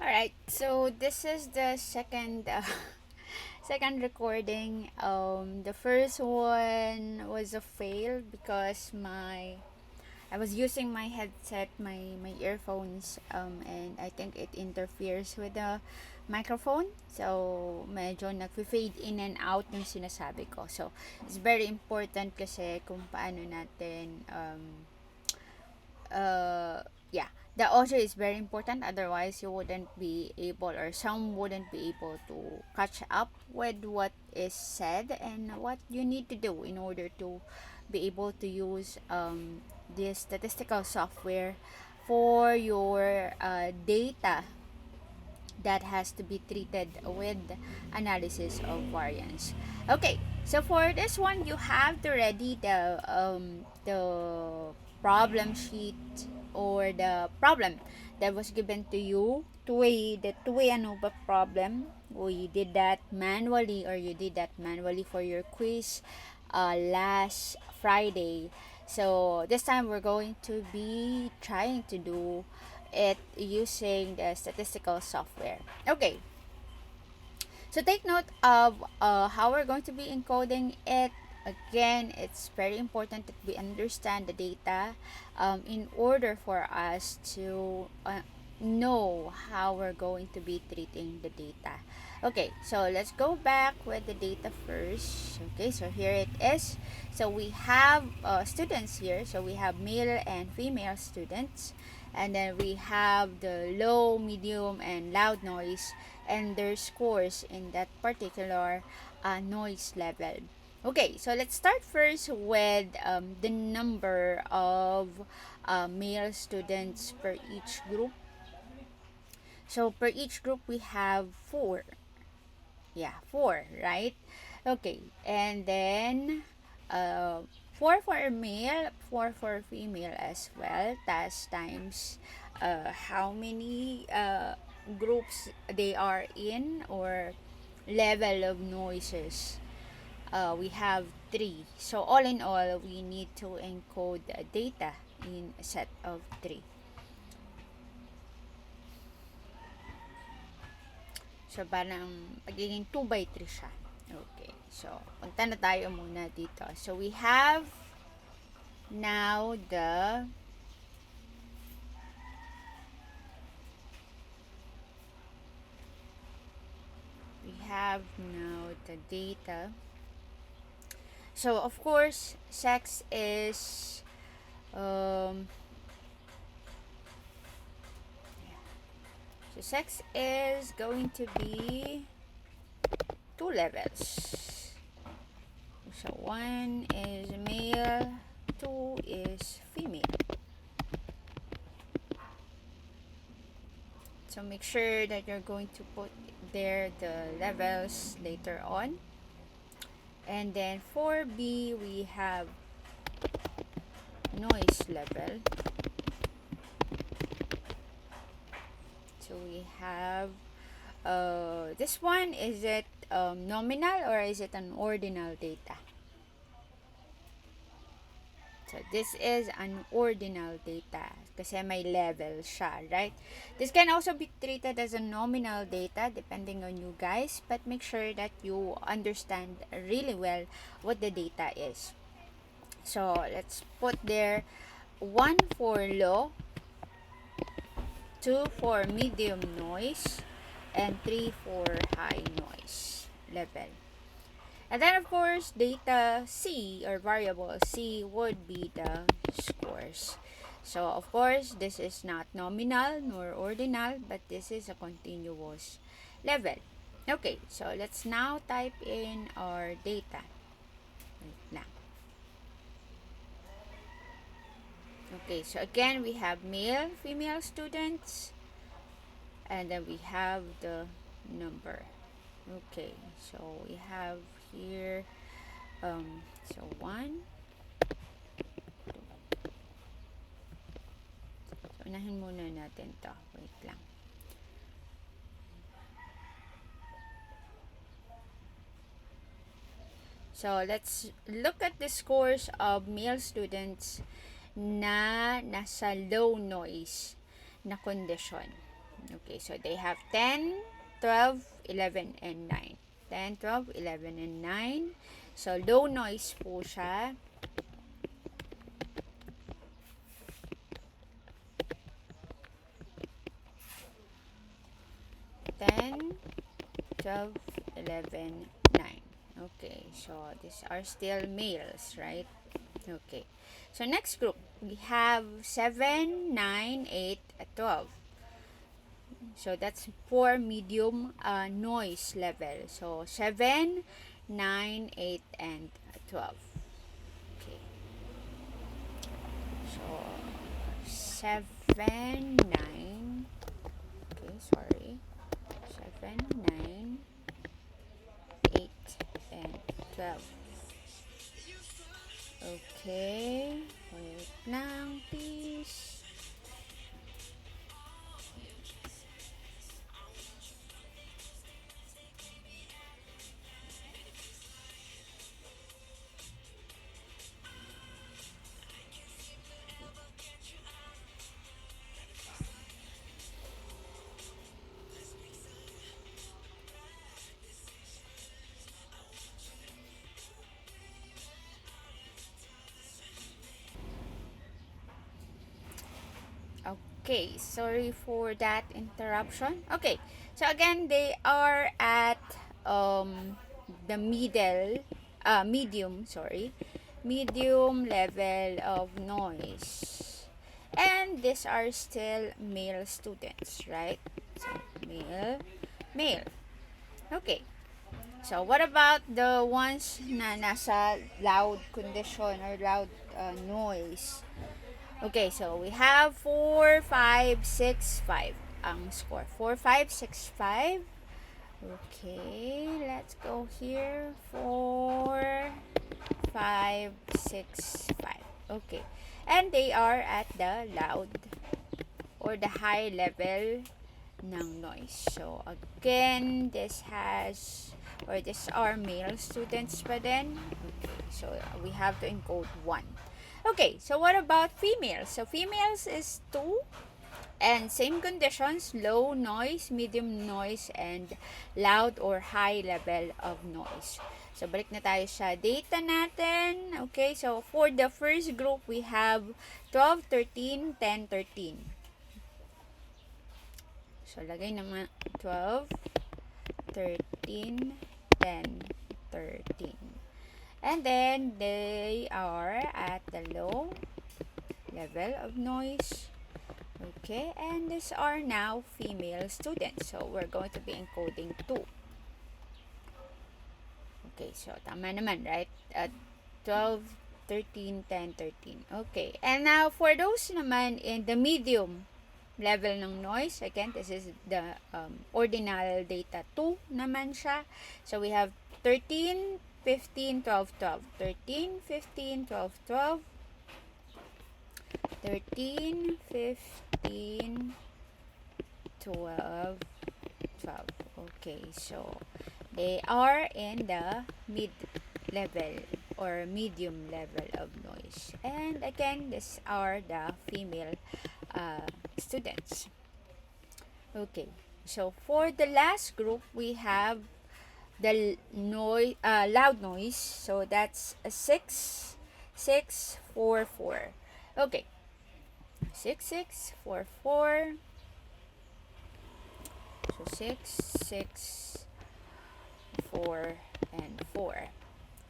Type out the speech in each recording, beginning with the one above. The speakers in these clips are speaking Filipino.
Alright, so this is the second second recording. The first one was a fail because I was using my headset, my earphones, and I think it interferes with the microphone. So, medyo nag-fade in and out yung sinasabi ko. So, it's very important kasi kung paano natin yeah, the audio is very important, otherwise you wouldn't be able, or some wouldn't be able to catch up with what is said and what you need to do in order to be able to use this statistical software for your data that has to be treated with analysis of variance. Okay, so for this one, you have to ready the problem sheet or the problem that was given to you. The two-way Anova problem. We did that manually, or you did that manually for your quiz last Friday. So this time we're going to be trying to do it using the statistical software. Okay, so take note of how we're going to be encoding it. Again, it's very important that we understand the data in order for us to know how we're going to be treating the data. Okay, so let's go back with the data first. Okay, so here it is. So we have students here. So we have male and female students. And then we have the low, medium, and loud noise and their scores in that particular noise level. Okay, so let's start first with the number of male students per each group. So per each group we have four. Yeah, four, right? Okay, and then four for male, four for female as well. That's times how many groups they are in, or level of noises. We have three. So all in all, we need to encode data in a set of three. So, parang pagiging 2 by 3 siya. Okay. So, punta na tayo muna dito. So, we have now the data. So, of course, sex is so sex is going to be two levels. So, one is male, two is female. So make sure that you're going to put there the levels later on. And then for B, we have noise level. So we have this one, is it nominal or is it an ordinal data? So, this is an ordinal data kasi may level siya, right? This can also be treated as a nominal data depending on you guys, but make sure that you understand really well what the data is. So, let's put there 1 for low, 2 for medium noise, and 3 for high noise level. And then, of course, data C, or variable C, would be the scores. So, of course, this is not nominal nor ordinal, but this is a continuous level. Okay, so let's now type in our data. Wait lang. Okay, so again, we have male, female students, and then we have the number. Okay, so we have here so 1, 2. So unahin muna natin to. Wait lang. So let's look at the scores of male students na nasa low noise na condition. Okay, so they have 10, 12, 11, and 9. 10, 12, 11, and 9. So, low noise po siya. 10, 12, 11, 9. Okay, so these are still males, right? Okay. So, next group, we have 7, 9, 8, 12. So, that's for medium noise level. So, 7, 9, 8, and 12. Okay. So, 7, 9. Okay, sorry. 7, 9, 8, and 12. Okay. Wait lang, please. Okay, sorry for that interruption. Okay, so again, they are at the medium level of noise. And these are still male students, right? So, male. Okay. So, what about the ones na nasa loud condition or loud noise? Okay, so we have 4, 5, 6, 5 ang score. 4, 5, 6, 5. Okay, let's go here. 4, 5, 6, 5. Okay. And they are at the loud or the high level ng noise. So, again, these are male students pa din. Okay, so we have to encode 1. Okay, so what about females? So, females is 2. And same conditions, low noise, medium noise, and loud or high level of noise. So, balik na tayo sa data natin. Okay, so for the first group, we have 12, 13, 10, 13. So, lagay naman 12, 13, 10, 13. And then, they are at the low level of noise. Okay, and these are now female students. So, we're going to be encoding 2. Okay, so tama naman, right? 12, 13, 10, 13. Okay, and now for those naman in the medium level ng noise, again, this is the ordinal data 2 naman siya. So, we have 13, 15, 12, 12. 13, 15, 12, 12. 13, 15, 12, 12. Okay, so they are in the mid-level or medium level of noise. And again, these are the female students. Okay, so for the last group, we have the loud noise. So that's a 6, 6, 4, 4. Okay. 6, 6, 4, 4. So 6, 6, 4, and 4.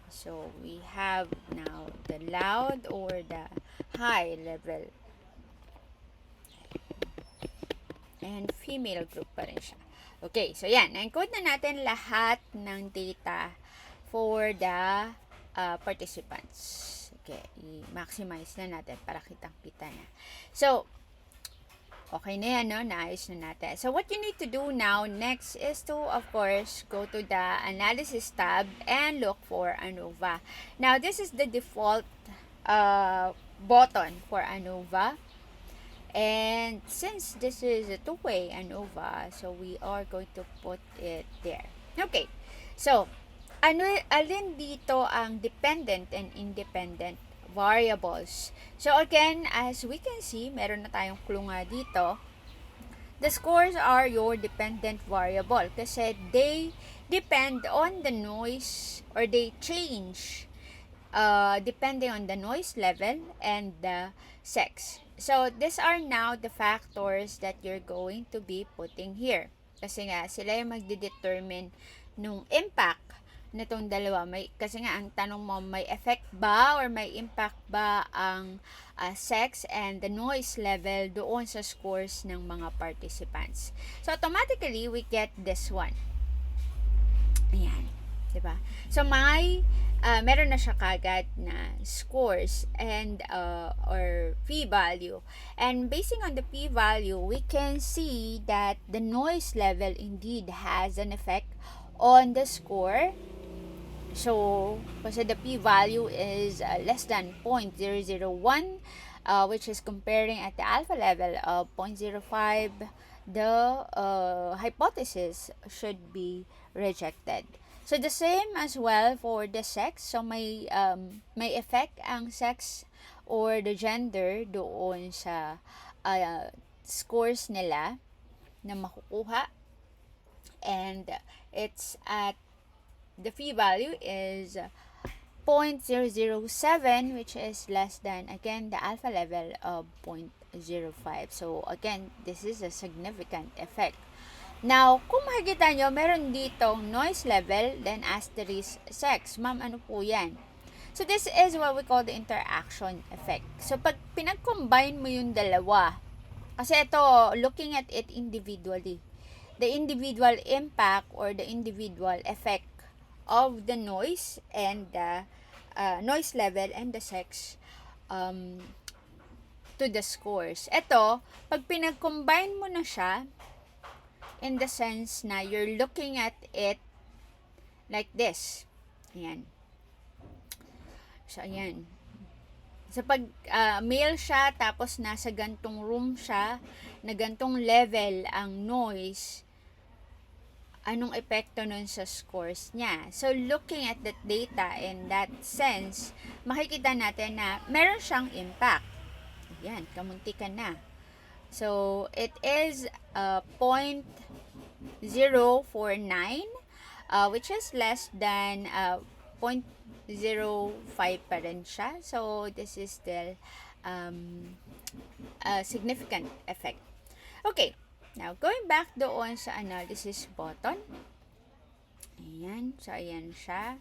So we have now the loud or the high level. And female group pa rin siya. Okay, so yan. Na-encode na natin lahat ng data for the participants. Okay, i-maximize na natin para kitang-kita na. So, okay na yan, no? Naayos na natin. So, what you need to do now next is to, of course, go to the Analysis tab and look for Anova. Now, this is the default button for Anova. And since this is a two-way Anova, so we are going to put it there. Okay, so, alin dito ang dependent and independent variables? So again, as we can see, meron na tayong clue nga dito. the scores are your dependent variable kasi they depend on the noise, or they change depending on the noise level and the sex. So these are now the factors that you're going to be putting here. Kasi nga sila yung magde-determine nung impact nitong dalawa. Kasi nga ang tanong mo, may effect ba or may impact ba ang sex and the noise level doon sa scores ng mga participants. So automatically we get this one. Ayan, 'di ba? So meron na siya kagad na scores and or p-value. And basing on the p-value, we can see that the noise level indeed has an effect on the score. So, kasi the p-value is less than 0.001, which is comparing at the alpha level of 0.05, the hypothesis should be rejected. So, the same as well for the sex. So, may effect ang sex or the gender doon sa scores nila na makukuha. And it's at the p-value is 0.007, which is less than, again, the alpha level of 0.05. So, again, this is a significant effect. Now, kung makikita nyo, meron ditong noise level, then asterisk sex. Ma'am, ano po yan? So, this is what we call the interaction effect. So, pag pinag-combine mo yung dalawa, kasi ito, looking at it individually, the individual impact or the individual effect of the noise and the noise level and the sex to the scores. Ito, pag pinag-combine mo na siya, in the sense na you're looking at it like this. Ayan. So, ayan. So, pag male siya, tapos nasa gantong room siya, na gantong level ang noise, anong epekto nun sa scores niya? So, looking at that data in that sense, makikita natin na meron siyang impact. Ayan, kamuntikan na. So, it is 0.049, which is less than 0.05 pa rin siya. So, this is still a significant effect. Okay, now going back doon sa analysis button. Ayan, so ayan siya.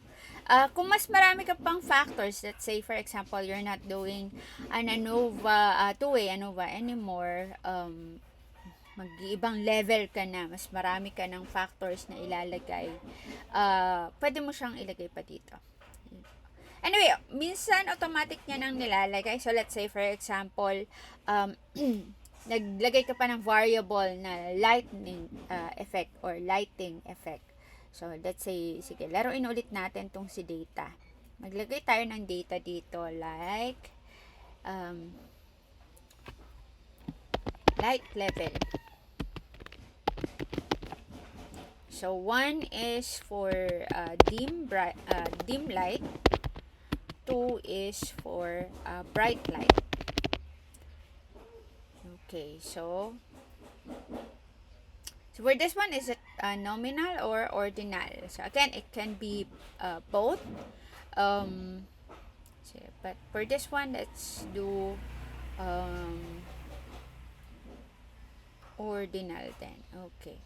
Kung mas marami ka pang factors, let's say for example, you're not doing an Anova, two-way Anova anymore, mag-iibang level ka na, mas marami ka ng factors na ilalagay, pwede mo siyang ilagay pa dito. Anyway, minsan automatic niya nang nilalagay. So, let's say for example, naglagay ka pa ng variable na lightning effect or lighting effect. So, let's say, sige, laruin ulit natin tong si data. Maglagay tayo ng data dito like light level. So, 1 is for dim light. 2 is for bright light. Okay, so for this one, is it nominal or ordinal? So again, it can be both. But for this one, let's do ordinal then. Okay.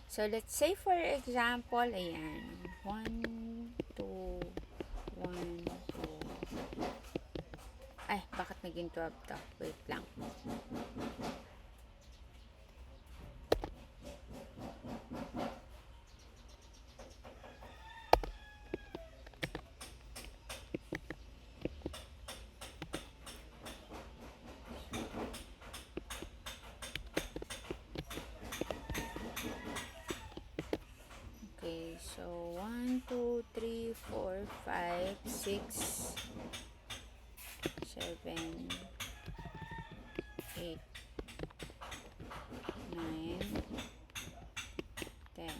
So let's say for example, ayan, 1, 2, 1, 2. Ay, bakit naging 12 to? Wait lang. Okay, so 1, 2, 3, 4, 5, 6, 7, 8, 9, 10.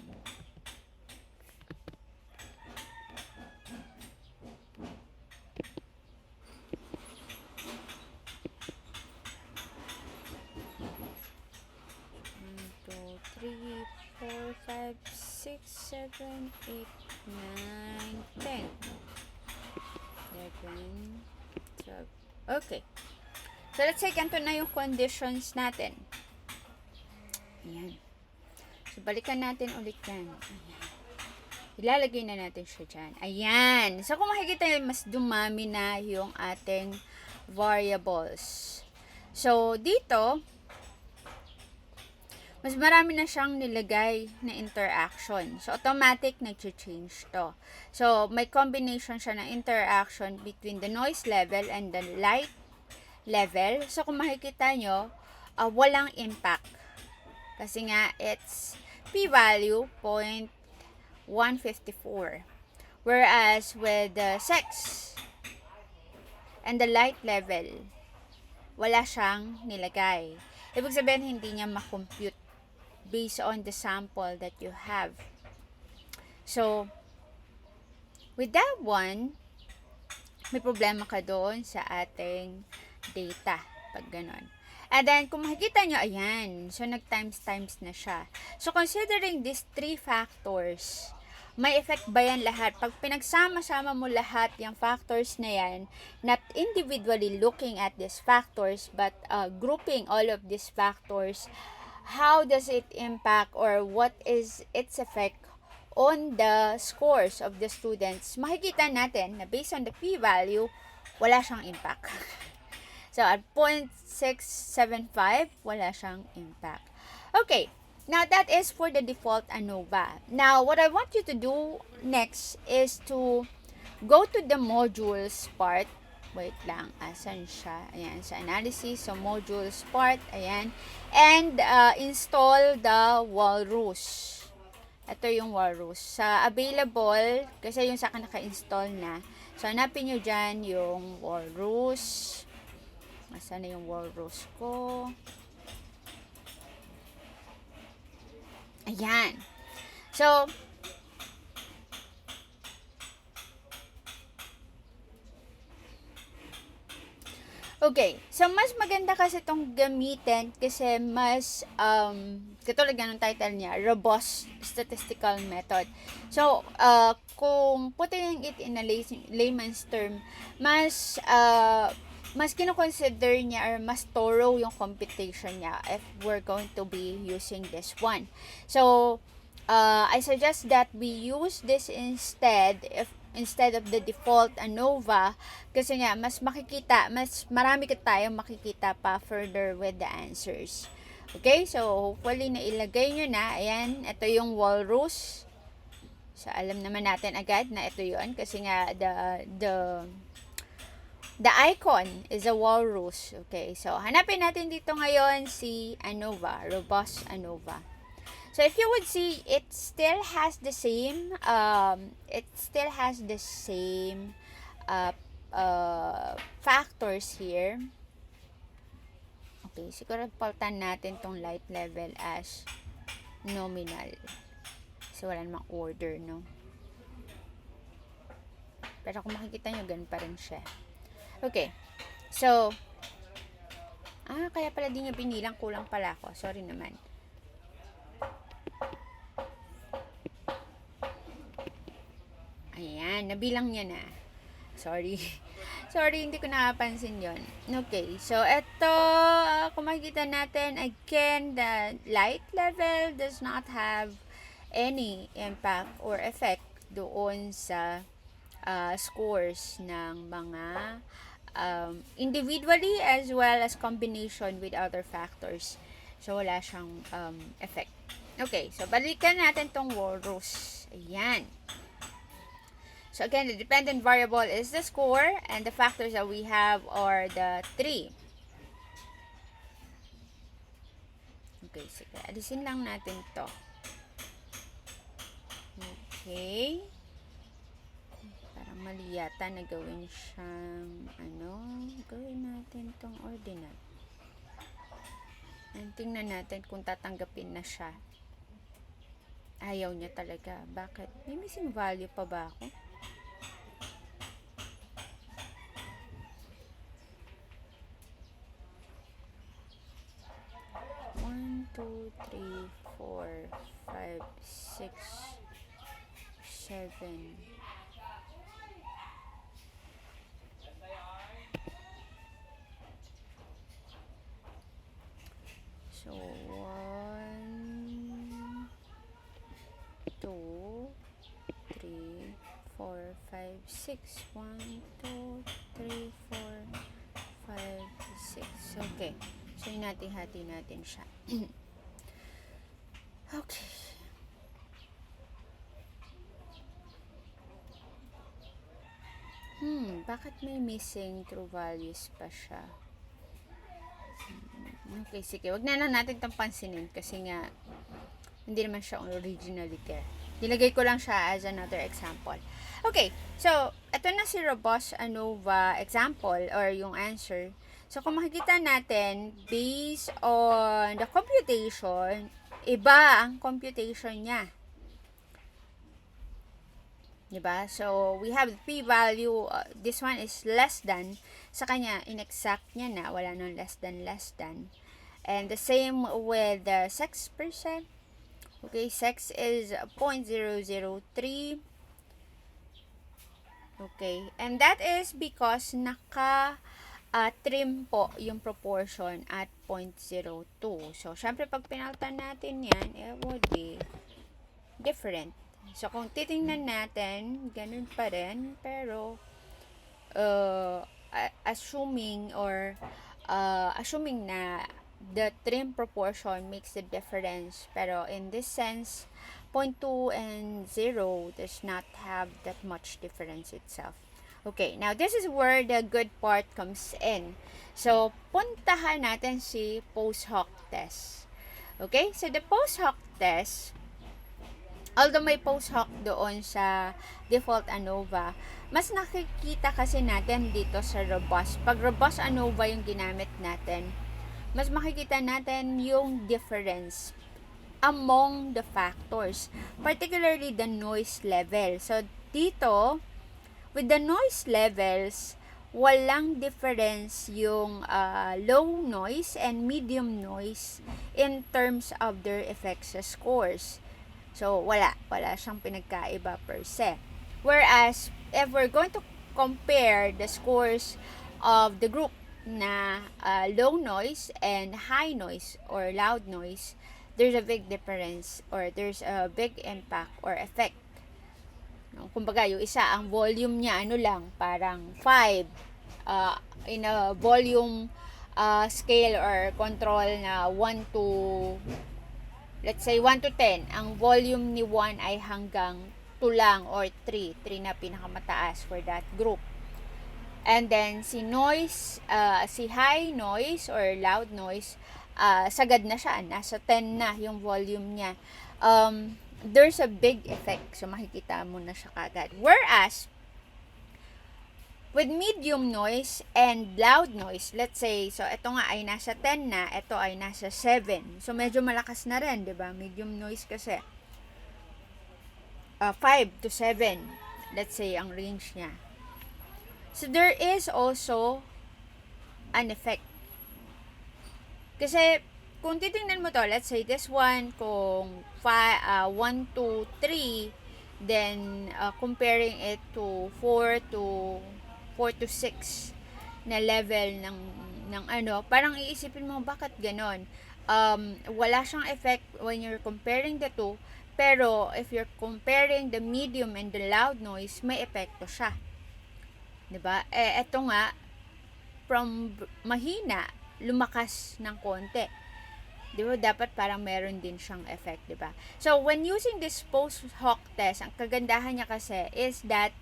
3, 4, 5, 6, 7, 8, 9, 10, 11, 12. Okay. So, let's say, ganito na yung conditions natin. Ayan. So, balikan natin ulit yan. Ayan. Ilalagay na natin siya dyan. Ayan. So, kung makikita yun, mas dumami na yung ating variables. So, dito, mas marami na siyang nilagay na interaction. So, automatic nag-change to. So, may combination siya ng interaction between the noise level and the light level. So, kung makikita nyo, walang impact. Kasi nga, it's p-value 0.154. Whereas, with the sex and the light level, wala siyang nilagay. Ibig sabihin, hindi niya makompute based on the sample that you have. So, with that one, may problema ka doon sa ating data. Pag ganon. And then, kung makikita nyo, ayan. So, nag-times na siya. So, considering these 3 factors, may effect ba yan lahat? Pag pinagsama-sama mo lahat yung factors na yan, not individually looking at these factors, but grouping all of these factors, how does it impact or what is its effect on the scores of the students? Makikita natin na based on the p-value, wala siyang impact. So, at 0.675, wala siyang impact. Okay. Now, that is for the default ANOVA. Now, what I want you to do next is to go to the modules part. Wait lang, asan siya? Ayan, sa analysis, so modules part, ayan. And install the walrus. Ito yung walrus. Sa available, kasi yung sa akin naka-install na. So, hanapin nyo dyan yung walrus. Asan na yung walrus ko? Ayan. So, okay. So, mas maganda kasi itong gamitin kasi mas, katulad nga ng title niya, robust statistical method. So, kung putting it in a layman's term, mas kino-consider niya or mas thorough yung computation niya if we're going to be using this one. So, I suggest that we use this instead of the default ANOVA kasi nga mas marami tayong makikita pa further with the answers. Okay, so hopefully na ilagay nyo na. Ayan, ito yung walrus. So, alam naman natin agad na ito yun kasi nga the icon is a walrus. Okay, so hanapin natin dito ngayon si ANOVA, robust ANOVA. So if you would see, it still has the same factors here. Okay, siguro palitan natin tong light level as nominal. So wala namang order, no? Pero kung makikita nyo, ganun pa rin siya. Okay. So, kaya pala di niya binilang, kulang pala ako. Sorry naman. Ayan, nabilang niya na. Sorry. Sorry, hindi ko nakapansin yon. Okay, so ito, kung makikita natin, again, the light level does not have any impact or effect doon sa scores ng mga individually as well as combination with other factors. So, wala siyang effect. Okay, so balikan natin tong walrus. Ayan. So, again, the dependent variable is the score and the factors that we have are the 3. Okay, sige. Alisin lang natin to. Okay. Mali yata na gawin siyang gawin natin tong ordinal. And tingnan natin kung tatanggapin na siya. Ayaw niya talaga. Bakit? May missing value pa ba ako? 2, 3, 4, 5, 6, 7. So, 1, 2, 3, 4, 5, 6. 1, 2, 3, 4, 5, 6. Okay. So, hati natin siya. Okay. Bakit may missing true values pa siya? Okay, sige. Wag na lang natin itong pansinin kasi nga hindi naman siya originally there. Nilagay ko lang siya as another example. Okay, so ito na si robust Anova example or yung answer. So kung makikita natin, based on the computation, iba ang computation niya. Diba? So, we have p-value, this one is less than, sa kanya, inexact niya na, wala nang less than. And the same with the sex percent. Okay, sex is 0.003. Okay, and that is because trim po yung proportion at 0.02. So, syempre, pag pinaltan natin yan, it would be different. So, kung titingnan natin, ganun pa rin, pero, assuming na the trim proportion makes the difference, pero in this sense, 0.2 and 0 does not have that much difference itself. Okay, now this is where the good part comes in. So, puntahan natin si post hoc test. Okay, so the post hoc test, although may post hoc doon sa default Anova, mas nakikita kasi natin dito sa robust. Pag robust Anova yung ginamit natin, mas makikita natin yung difference among the factors, particularly the noise level. So, dito, with the noise levels, walang difference yung low noise and medium noise in terms of their effects scores. So, wala siyang pinagkaiba per se. Whereas, if we're going to compare the scores of the group na low noise and high noise or loud noise, there's a big difference or there's a big impact or effect. No? Kumbaga, yung isa, ang volume niya, parang 5. In a volume scale or control na 1 to, let's say 1 to 10, ang volume ni 1 ay hanggang 2 lang or 3 na pinakamataas for that group. And then si noise, si high noise or loud noise, sagad na siya, nasa 10 na yung volume niya. There's a big effect, so makikita mo na siya kagad. Whereas with medium noise and loud noise, let's say, so ito nga ay nasa 10 na, ito ay nasa 7. So, medyo malakas na rin, di ba? Medium noise kasi. 5 to 7, let's say, ang range niya. So, there is also an effect. Kasi, kung titingnan mo to, let's say, this one, kung 1 to 3, then, comparing it to 4 to 6 na level ng parang iisipin mo bakit ganon. Wala siyang effect when you're comparing the two, pero if you're comparing the medium and the loud noise, may epekto siya. 'Di ba? Eto nga, from mahina, lumakas ng konti. 'Di ba? Dapat parang meron din siyang effect, 'di ba? So, when using this post hoc test, ang kagandahan niya kasi is that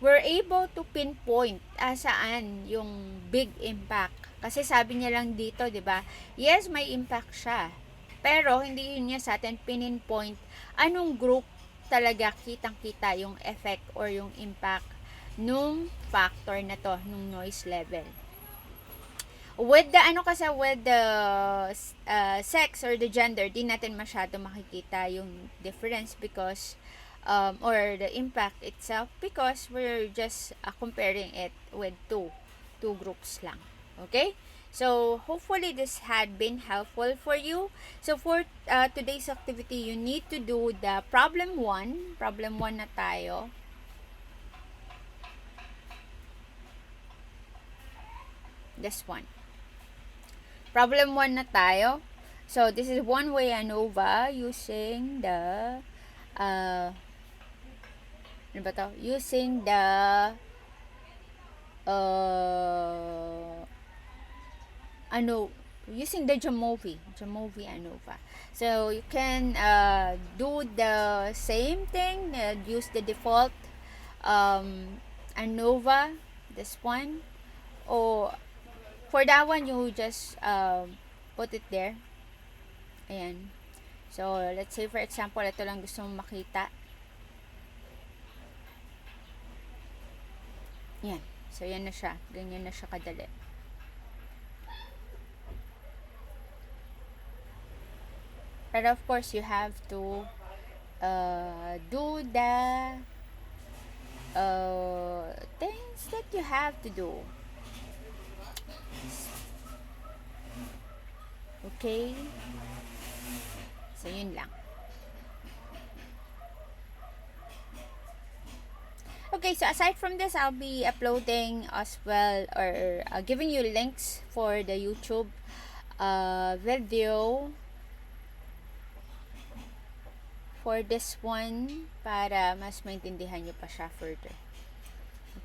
we're able to pinpoint saan yung big impact. Kasi sabi niya lang dito, 'di ba? Yes, may impact siya. Pero hindi yun niya sa atin pinpoint anong group talaga kitang-kita yung effect or yung impact nung factor na to, nung noise level. With the with the sex or the gender, di natin masyado makikita yung difference because or the impact itself because we're just comparing it with two groups lang. Okay? So, hopefully this had been helpful for you. So, for today's activity, you need to do the problem 1. Problem 1 na tayo. This one. Problem 1 na tayo. So, this is one-way ANOVA using the ano ba to? Using the using the Jamovi ANOVA. So you can do the same thing, use the default Anova, this one, or for that one you just put it there. Ayan. So let's say for example, ito lang gusto mong makita. Yan. So yan na siya. Ganyan na siya kadali. But of course, you have to do the things that you have to do. Okay? So, yun lang. Okay, so aside from this, I'll be uploading as well, or giving you links for the YouTube video for this one para mas maintindihan nyo pa siya further.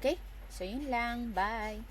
Okay? So, yun lang. Bye!